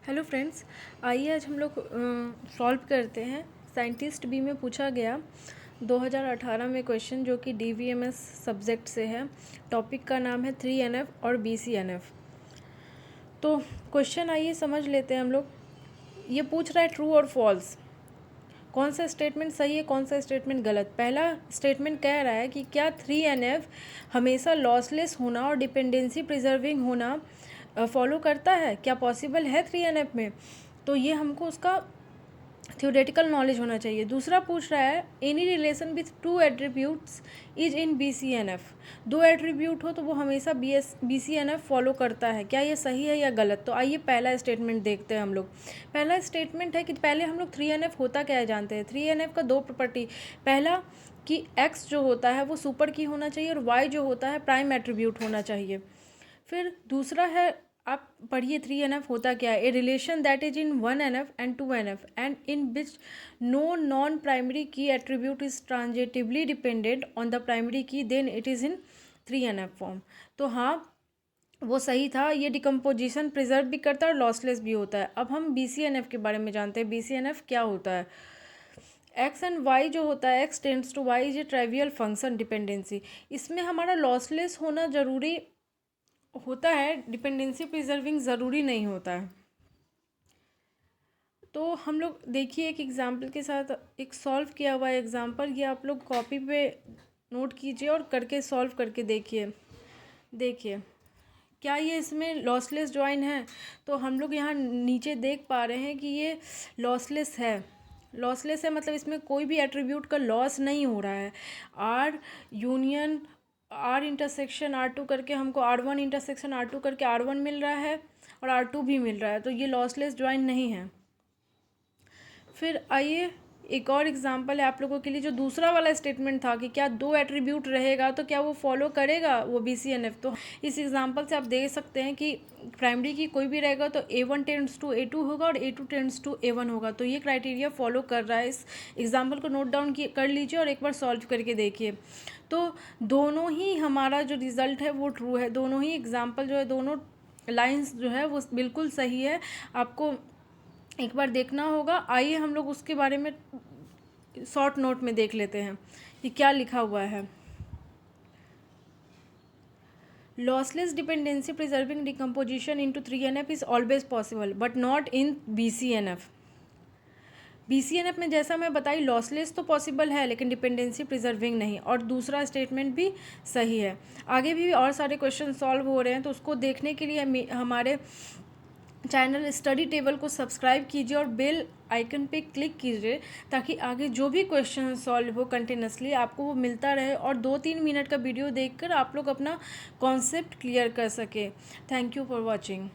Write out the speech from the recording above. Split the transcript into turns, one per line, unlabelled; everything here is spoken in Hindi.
हेलो फ्रेंड्स, आइए आज हम लोग सॉल्व करते हैं। साइंटिस्ट बी में पूछा गया 2018 में क्वेश्चन जो कि डीवीएमएस सब्जेक्ट से है। टॉपिक का नाम है 3NF और BCNF। तो क्वेश्चन आइए समझ लेते हैं हम लोग। ये पूछ रहा है ट्रू और फॉल्स, कौन सा स्टेटमेंट सही है कौन सा स्टेटमेंट गलत। पहला स्टेटमेंट कह रहा है कि क्या 3NF हमेशा लॉसलेस होना और डिपेंडेंसी प्रिजर्विंग होना फॉलो करता है, क्या पॉसिबल है 3NF में। तो ये हमको उसका थ्योरेटिकल नॉलेज होना चाहिए। दूसरा पूछ रहा है any relation with to attributes is in BCNF। दो एट्रीब्यूट हो तो वो हमेशा BCNF फॉलो करता है, क्या ये सही है या गलत। तो आइए पहला स्टेटमेंट देखते हैं हम लोग। पहला स्टेटमेंट है कि पहले हम लोग 3NF होता क्या है जानते हैं। 3NF का दो प्रॉपर्टी, पहला कि X जो होता है वो सुपर की होना चाहिए और Y जो होता है प्राइम एट्रीब्यूट होना चाहिए। फिर दूसरा है, आप पढ़िए 3NF होता क्या है। A relation that is in 1NF and 2NF and in which no non primary key attribute is transitively dependent on the primary key, then it is in 3NF form. तो हाँ, वो सही था। ये डिकम्पोजिशन प्रिजर्व भी करता है और लॉसलेस भी होता है। अब हम BCNF के बारे में जानते हैं। BCNF क्या होता है। एक्स एंड वाई जो होता है, X tends to Y, is a trivial function dependency. इसमें हमारा लॉसलेस होना ज़रूरी होता है, डिपेंडेंसी प्रिजर्विंग ज़रूरी नहीं होता है। तो हम लोग देखिए एक एग्जांपल के साथ एक सॉल्व किया हुआ है एग्जांपल, ये आप लोग कॉपी पे नोट कीजिए और करके सॉल्व करके देखिए। क्या ये इसमें लॉसलेस जॉइन है। तो हम लोग यहाँ नीचे देख पा रहे हैं कि ये लॉसलेस है। लॉसलेस है मतलब इसमें कोई भी एट्रीब्यूट का लॉस नहीं हो रहा है। Are union R intersection R2 करके हमको R1 इंटरसेक्शन R2 करके R1 मिल रहा है और R2 भी मिल रहा है, तो ये लॉसलेस जॉइन नहीं है। फिर आइए एक और एग्जांपल है आप लोगों के लिए, जो दूसरा वाला स्टेटमेंट था कि क्या दो एट्रीब्यूट रहेगा तो क्या वो फॉलो करेगा वो BCNF। तो इस एग्जांपल से आप देख सकते हैं कि प्राइमरी की कोई भी रहेगा तो A1 टेंड्स टू A2 होगा और A2 टेंड्स टू A1 होगा। तो ये क्राइटेरिया फॉलो कर रहा है। इस एग्जाम्पल को नोट डाउन कर लीजिए और एक बार सॉल्व करके देखिए। तो दोनों ही हमारा जो रिज़ल्ट है वो ट्रू है। दोनों ही एग्जाम्पल जो है, दोनों लाइंस जो है वो बिल्कुल सही है। आपको एक बार देखना होगा। आइए हम लोग उसके बारे में शॉर्ट नोट में देख लेते हैं कि क्या लिखा हुआ है। Lossless dependency preserving decomposition into 3NF is always possible but not in BCNF। BCNF में जैसा मैं बताई लॉसलेस तो पॉसिबल है लेकिन डिपेंडेंसी प्रिजर्विंग नहीं। और दूसरा स्टेटमेंट भी सही है। आगे भी और सारे क्वेश्चन सॉल्व हो रहे हैं, तो उसको देखने के लिए हमारे चैनल स्टडी टेबल को सब्सक्राइब कीजिए और बेल आइकन पे क्लिक कीजिए ताकि आगे जो भी क्वेश्चन सॉल्व हो कंटिन्यूसली आपको वो मिलता रहे और 2-3 मिनट का वीडियो देखकर आप लोग अपना कॉन्सेप्ट क्लियर कर सके। Thank you for watching.